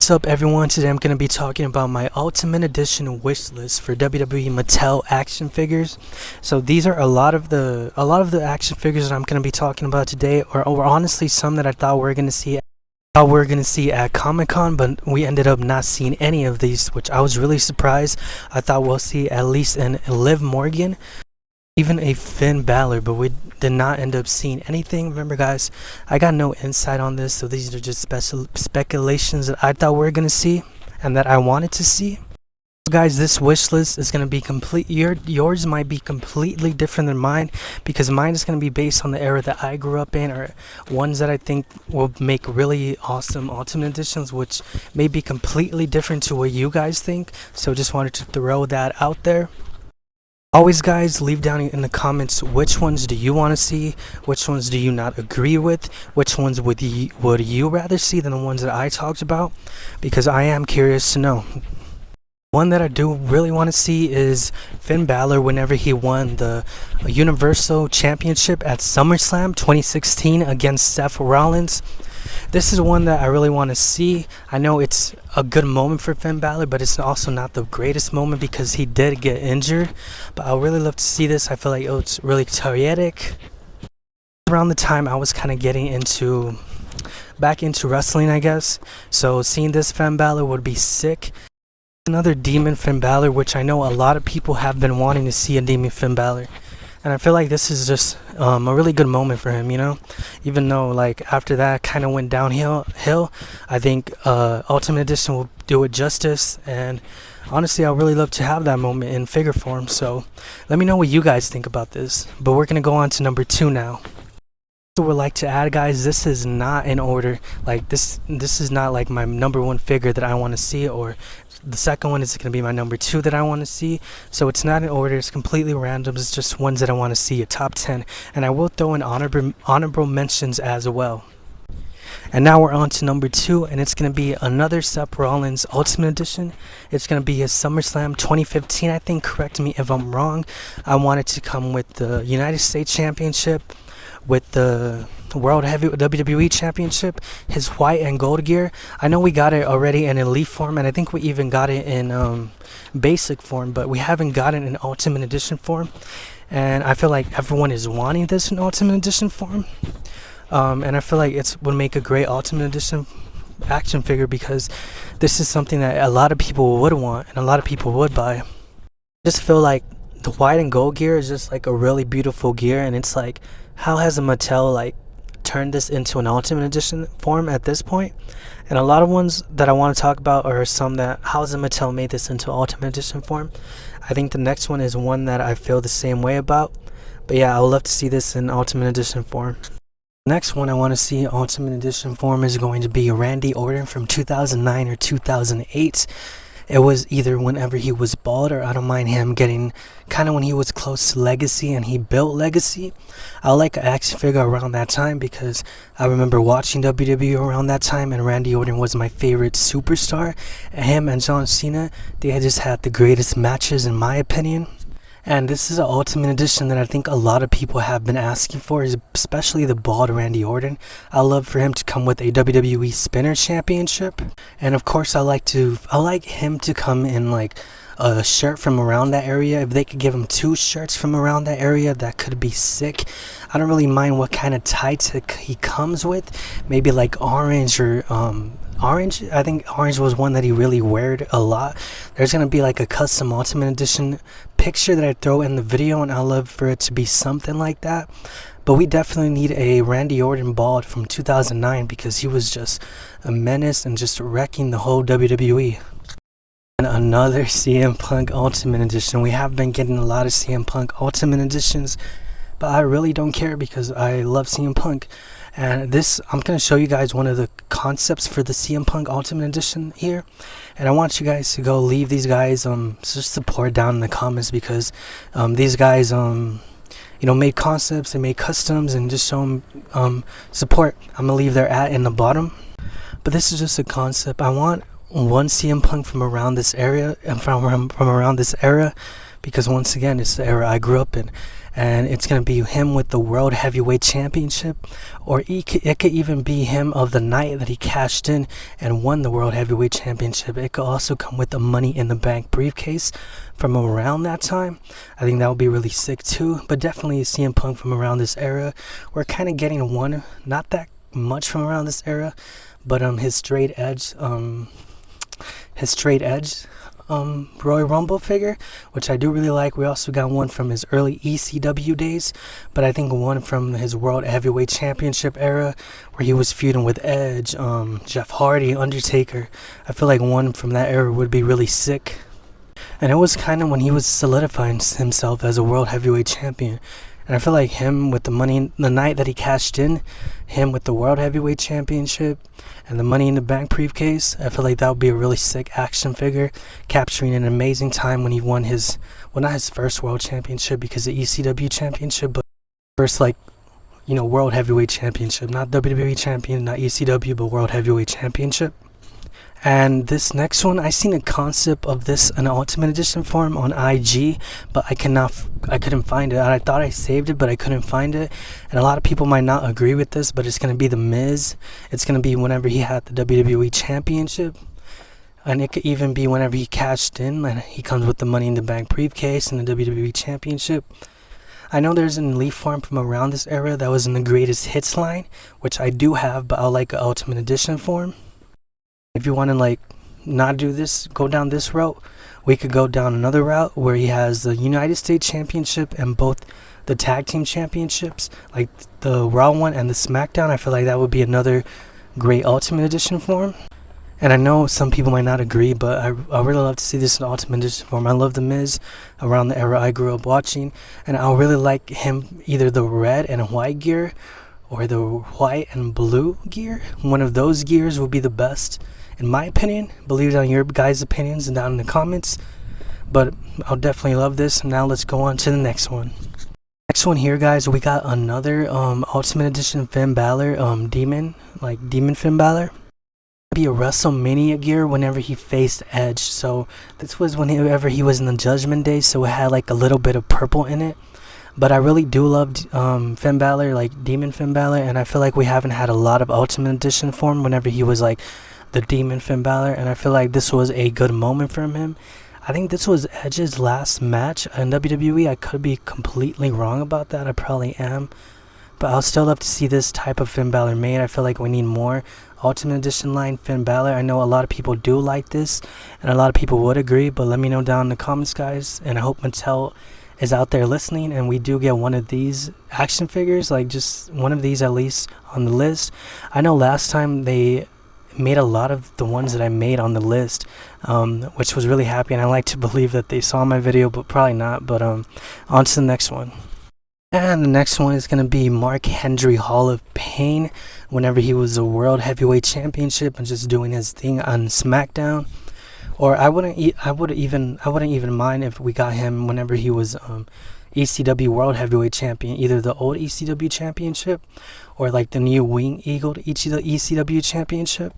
What's up, everyone? Today I'm going to be talking about my Ultimate Edition wish list for WWE Mattel action figures. So these are a lot of the action figures that I'm going to be talking about today, or honestly some that I thought we were going to see at Comic-Con, but we ended up not seeing any of these, which I was really surprised. I thought we'll see at least a Liv Morgan, even a Finn Balor, but we did not end up seeing anything. Remember, guys, I got no insight on this, so these are just speculations that I thought we were going to see and that I wanted to see. Guys, this wish list is going to be complete. Yours might be completely different than mine, because mine is going to be based on the era that I grew up in, or ones that I think will make really awesome Ultimate Editions, which may be completely different to what you guys think. So just wanted to throw that out there. Always, guys, leave down in the comments which ones do you want to see, which ones do you not agree with, which ones would you rather see than the ones that I talked about, because I am curious to know. One that I do really want to see is Finn Balor whenever he won the Universal Championship at SummerSlam 2016 against Seth Rollins. This is one that I really want to see. I know it's a good moment for Finn Balor, but it's also not the greatest moment because he did get injured. But I would really love to see this. I feel like it's really chaotic. Around the time I was kind of getting back into wrestling, I guess. So seeing this Finn Balor would be sick. Another Demon Finn Balor, which I know a lot of people have been wanting to see a Demon Finn Balor. And I feel like this is just a really good moment for him, you know? Even though, like, after that kind of went downhill, I think Ultimate Edition will do it justice. And honestly, I'd really love to have that moment in figure form. So let me know what you guys think about this. But we're going to go on to number 2 now. So would like to add, guys, this is not in order. Like, this is not like my number 1 figure that I want to see, or the second one is going to be my number 2 that I want to see. So it's not in order, it's completely random. It's just ones that I want to see, a top 10, and I will throw in honorable mentions as well. And now we're on to number 2, and it's going to be another Seth Rollins Ultimate Edition. It's going to be his SummerSlam 2015, I think. Correct me if I'm wrong. I want it to come with the United States Championship, with the World Heavyweight WWE Championship, his white and gold gear. I know we got it already in elite form, and I think we even got it in basic form, but we haven't got it in Ultimate Edition form. And I feel like everyone is wanting this in Ultimate Edition form. And I feel like it would make a great Ultimate Edition action figure, because this is something that a lot of people would want and a lot of people would buy. I just feel like the white and gold gear is just like a really beautiful gear, and it's like, how has a Mattel like turned this into an Ultimate Edition form at this point? And a lot of ones that I want to talk about are some that, how has a Mattel made this into Ultimate Edition form? I think the next one is one that I feel the same way about. But yeah, I would love to see this in Ultimate Edition form. Next one I want to see Ultimate Edition form is going to be Randy Orton from 2009 or 2008. It was either whenever he was bald, or I don't mind him getting kind of when he was close to Legacy and he built Legacy. I like an action figure around that time, because I remember watching WWE around that time, and Randy Orton was my favorite superstar. Him and John Cena, they had just had the greatest matches in my opinion. And this is an Ultimate Edition that I think a lot of people have been asking for, especially the bald Randy Orton. I love for him to come with a WWE Spinner Championship. And of course I like him to come in like a shirt from around that area. If they could give him 2 shirts from around that area, that could be sick. I don't really mind what kind of tights he comes with. Maybe like orange or orange. I think orange was one that he really wore a lot. There's going to be like a custom Ultimate Edition picture that I throw in the video, and I love for it to be something like that. But we definitely need a Randy Orton bald from 2009, because he was just a menace and just wrecking the whole WWE. And another CM Punk Ultimate Edition. We have been getting a lot of CM Punk Ultimate Editions, but I really don't care because I love CM Punk. And this, I'm going to show you guys one of the concepts for the CM Punk Ultimate Edition here. And I want you guys to go leave these guys just support down in the comments, because these guys made concepts, they made customs, and just show them support. I'm going to leave their in the bottom. But this is just a concept. I want one CM Punk from around this area, and from around this era, because once again, it's the era I grew up in. And it's going to be him with the World Heavyweight Championship, or it could even be him of the night that he cashed in and won the World Heavyweight Championship. It could also come with the Money in the Bank briefcase from around that time. I think that would be really sick too. But definitely CM Punk from around this era. We're kind of getting one, not that much from around this era, but his straight edge Royal Rumble figure, which I do really like. We also got one from his early ECW days, but I think one from his World Heavyweight Championship era where he was feuding with Edge, Jeff Hardy, Undertaker. I feel like one from that era would be really sick. And it was kind of when he was solidifying himself as a World Heavyweight Champion. And I feel like him with the money, the night that he cashed in, him with the World Heavyweight Championship and the Money in the Bank briefcase, I feel like that would be a really sick action figure, capturing an amazing time when he won his, well, not his first World Championship because the ECW Championship, but first, like, you know, World Heavyweight Championship. Not WWE Champion, not ECW, but World Heavyweight Championship. And this next one, I seen a concept of this in Ultimate Edition form on IG, but I couldn't find it. I thought I saved it, but I couldn't find it. And a lot of people might not agree with this, but it's gonna be The Miz. It's gonna be whenever he had the WWE Championship, and it could even be whenever he cashed in and he comes with the Money in the Bank briefcase and the WWE Championship. I know there's an Elite form from around this era that was in the Greatest Hits line, which I do have, but I like an Ultimate Edition form. If you want to like not do this, go down this route, we could go down another route where he has the United States Championship and both the Tag Team Championships, like the Raw one and the SmackDown. I feel like that would be another great Ultimate Edition form. And I know some people might not agree, but I really love to see this in Ultimate Edition form. I love The Miz around the era I grew up watching, and I really like him either the red and white gear or the white and blue gear. One of those gears would be the best, in my opinion. Believe it on your guys' opinions and down in the comments. But I'll definitely love this. Now let's go on to the next one. Next one here, guys, we got another Ultimate Edition Finn Balor, Demon Finn Balor. Be a WrestleMania gear whenever he faced Edge. So this was whenever he was in the Judgment Day, so it had like a little bit of purple in it. But I really do love Finn Balor, like Demon Finn Balor, and I feel like we haven't had a lot of Ultimate Edition form whenever he was like the Demon Finn Balor, and I feel like this was a good moment from him. I think this was Edge's last match in WWE. I could be completely wrong about that. I probably am. But I'll still love to see this type of Finn Balor made. I feel like we need more Ultimate Edition line Finn Balor. I know a lot of people do like this, and a lot of people would agree, but let me know down in the comments, guys. And I hope Mattel is out there listening and we do get one of these action figures, like just one of these at least on the list. I know last time they made a lot of the ones that I made on the list, which was really happy, and I like to believe that they saw my video, but probably not. But on to the next one. And the next one is going to be Mark Henry Hall of Pain whenever he was a World Heavyweight Championship and just doing his thing on SmackDown. Or I wouldn't even mind if we got him whenever he was ECW World Heavyweight Champion, either the old ECW Championship or like the new Wing Eagle ECW Championship.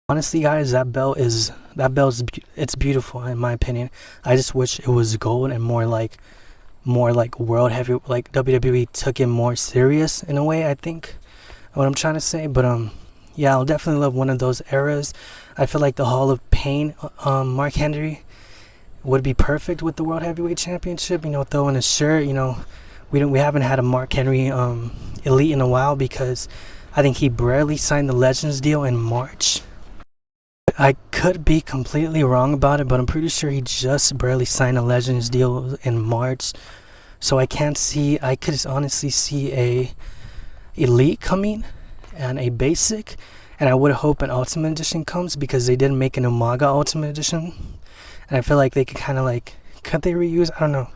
Honestly, guys, it's beautiful in my opinion. I just wish it was gold and more like World Heavy, like WWE took it more serious in a way, I think, what I'm trying to say. But yeah, I'll definitely love one of those eras. I feel like the Hall of Pain, Mark Henry, would be perfect with the World Heavyweight Championship. You know, throwing a shirt. You know, we haven't had a Mark Henry Elite in a while because I think he barely signed the Legends deal in March. I could be completely wrong about it, but I'm pretty sure he just barely signed a Legends deal in March. So I could honestly see a Elite coming and a Basic. And I would hope an Ultimate Edition comes because they did make an Umaga Ultimate Edition. And I feel like they could kind of like, could they reuse? I don't know.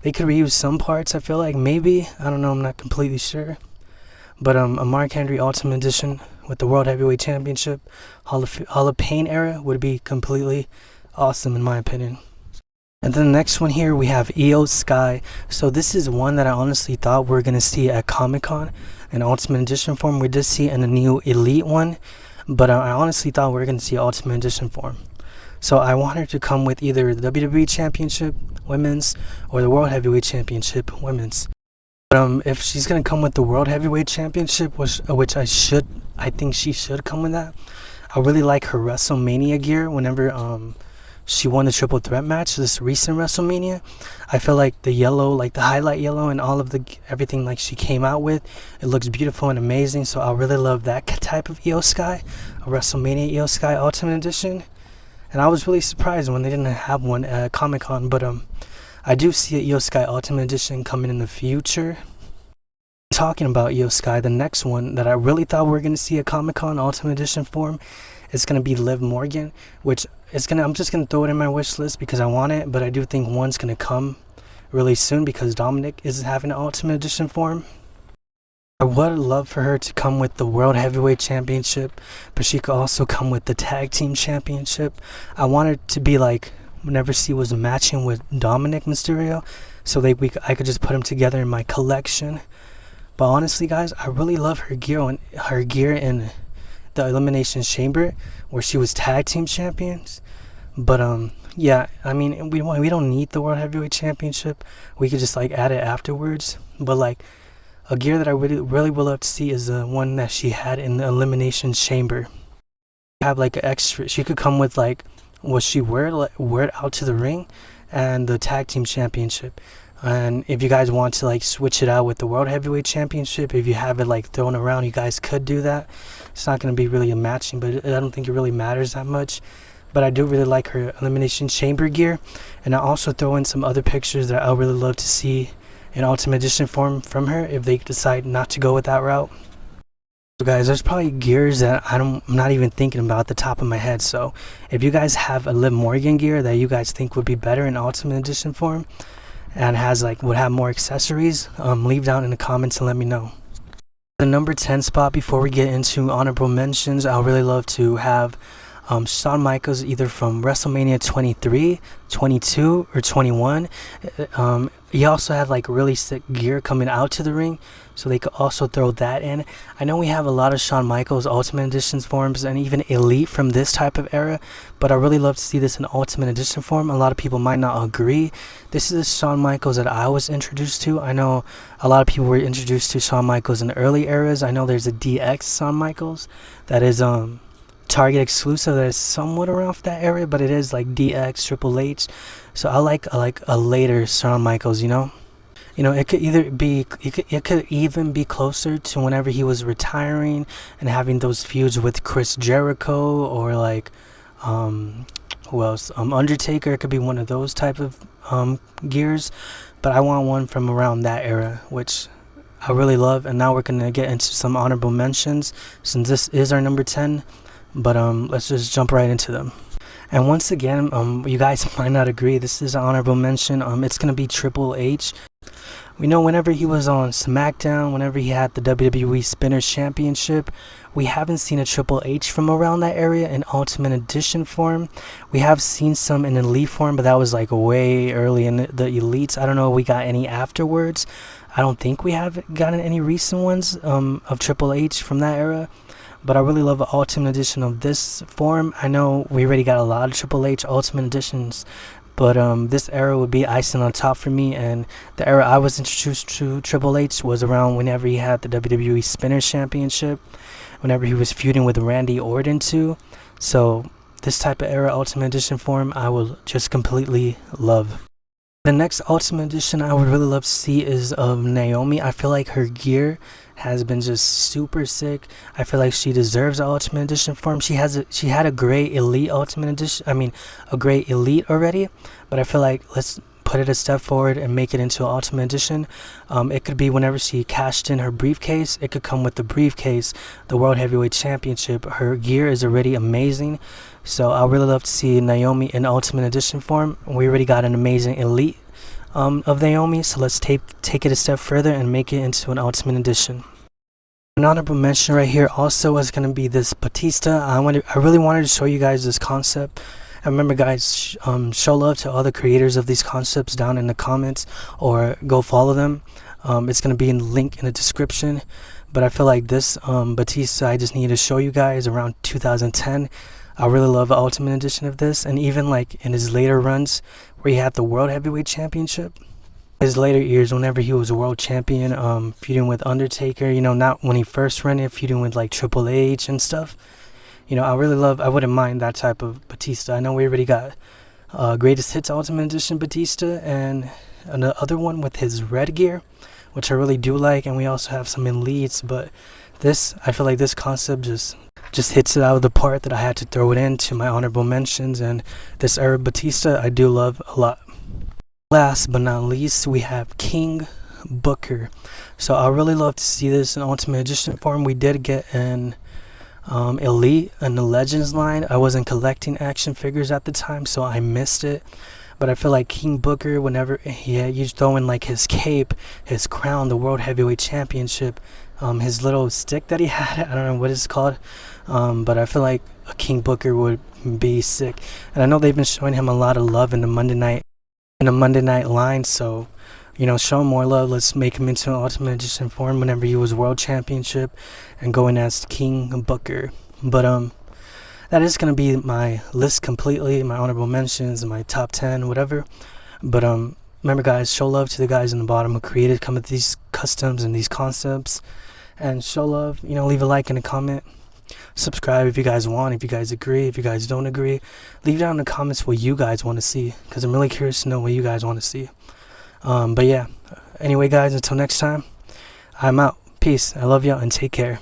They could reuse some parts, I feel like. Maybe. I don't know. I'm not completely sure. But a Mark Henry Ultimate Edition with the World Heavyweight Championship, Hall of Pain era would be completely awesome in my opinion. And then the next one here, we have Iyo Sky. So this is one that I honestly thought we were going to see at Comic-Con in Ultimate Edition form. We did see it in the new Elite one, but I honestly thought we were going to see Ultimate Edition form. So I want her to come with either the WWE Championship women's, or the World Heavyweight Championship women's. But if she's gonna come with the World Heavyweight Championship, which I think she should come with that. I really like her WrestleMania gear. Whenever she won the triple threat match, this recent WrestleMania, I feel like the yellow, like the highlight yellow, and all of the everything like she came out with, it looks beautiful and amazing. So I really love that type of Iyo Sky, a WrestleMania Iyo Sky Ultimate Edition. And I was really surprised when they didn't have one at Comic-Con, but I do see a Iyo Sky Ultimate Edition coming in the future. Talking about Iyo Sky, the next one that I really thought we were going to see a Comic-Con Ultimate Edition form is going to be Liv Morgan, which I'm just going to throw it in my wish list because I want it, but I do think one's going to come really soon because Dominic is having an Ultimate Edition form. I would love for her to come with the World Heavyweight Championship, but she could also come with the Tag Team Championship. I want it to be like whenever she was matching with Dominic Mysterio, so I could just put them together in my collection. But honestly, guys, I really love her gear in the Elimination Chamber where she was Tag Team Champions. But yeah, I mean, we don't need the World Heavyweight Championship. We could just like add it afterwards. But like a gear that I really would love to see is the one that she had in the Elimination Chamber. Have like an extra. She could come with like what she wear it out to the ring, and the Tag Team Championship. And if you guys want to like switch it out with the World Heavyweight Championship, if you have it like thrown around, you guys could do that. It's not going to be really a matching, but I don't think it really matters that much. But I do really like her Elimination Chamber gear, and I also throw in some other pictures that I would really love to see in Ultimate Edition form from her if they decide not to go with that route. So guys, there's probably gears that I'm not even thinking about at the top of my head. So if you guys have a Liv Morgan gear that you guys think would be better in Ultimate Edition form, and would have more accessories, leave down in the comments and let me know. The number 10 spot, before we get into honorable mentions, I would really love to have Shawn Michaels either from WrestleMania 23, 22, or 21. He also had like really sick gear coming out to the ring, so they could also throw that in. I know we have a lot of Shawn Michaels Ultimate Edition forms and even Elite from this type of era, but I really love to see this in Ultimate Edition form. A lot of people might not agree. This is the Shawn Michaels that I was introduced to. I know a lot of people were introduced to Shawn Michaels in the early eras. I know there's a DX Shawn Michaels that is Target exclusive that is somewhat around that area, but it is like DX, Triple H. So I like a later Shawn Michaels, you know. It could even be closer to whenever he was retiring and having those feuds with Chris Jericho, or like who else? Undertaker. It could be one of those type of gears, but I want one from around that era, which I really love. And now we're gonna get into some honorable mentions since this is our number 10. But let's just jump right into them. And once again, you guys might not agree, this is an honorable mention. It's gonna be Triple H. We know whenever he was on SmackDown, whenever he had the WWE Spinner Championship, we haven't seen a Triple H from around that area in Ultimate Edition form. We have seen some in Elite form, but that was like way early in the Elites. I don't know if we got any afterwards. I don't think we have gotten any recent ones of Triple H from that era. But I really love the Ultimate Edition of this form. I know we already got a lot of Triple H Ultimate Editions, but this era would be icing on top for me. And the era I was introduced to Triple H was around whenever he had the WWE Spinner Championship, whenever he was feuding with Randy Orton too. So this type of era Ultimate Edition form I will just completely love. The next Ultimate Edition I would really love to see is of Naomi. I feel like her gear has been just super sick. I feel like she deserves an Ultimate Edition form. She had a great Elite Ultimate Edition. I mean, a great Elite already, but I feel like let's put it a step forward and make it into an Ultimate Edition. It could be whenever she cashed in her briefcase. It could come with the briefcase, the World Heavyweight Championship. Her gear is already amazing, so I really love to see Naomi in Ultimate Edition form. We already got an amazing Elite of Naomi, so let's take it a step further and make it into an Ultimate Edition. An honorable mention right here also is going to be this Batista. I really wanted to show you guys this concept. And remember, guys, show love to all the creators of these concepts down in the comments, or go follow them. It's going to be in the link in the description. But I feel like this Batista, I just needed to show you guys around 2010. I really love the Ultimate Edition of this, and even like in his later runs where he had the World Heavyweight Championship. His later years, whenever he was a world champion, feuding with Undertaker, not when he first ran it, feuding with like Triple H and stuff. I wouldn't mind that type of Batista. I know we already got Greatest Hits Ultimate Edition Batista and another one with his red gear, which I really do like, and we also have some elites, but I feel like this concept just hits it out of the park that I had to throw it into my honorable mentions, and this era Batista I do love a lot. Last but not least, we have King Booker. So I really love to see this in Ultimate Edition form. We did get an Elite and the Legends line. I wasn't collecting action figures at the time, so I missed it. But I feel like King Booker, whenever you throw in like his cape, his crown, the World Heavyweight Championship, his little stick that he had, I don't know what it's called, but I feel like a King Booker would be sick. And I know they've been showing him a lot of love in the Monday Night line, so show him more love. Let's make him into an Ultimate Edition form whenever he was World Championship and going as King Booker. But that is gonna be my list completely, my honorable mentions, my top 10, whatever. But remember, guys, show love to the guys in the bottom who created some of these customs and these concepts, and show love. Leave a like and a comment. Subscribe if you guys want, if you guys agree, if you guys don't agree. Leave down in the comments what you guys want to see, because I'm really curious to know what you guys want to see. But yeah, anyway guys, until next time, I'm out. Peace. I love y'all and take care.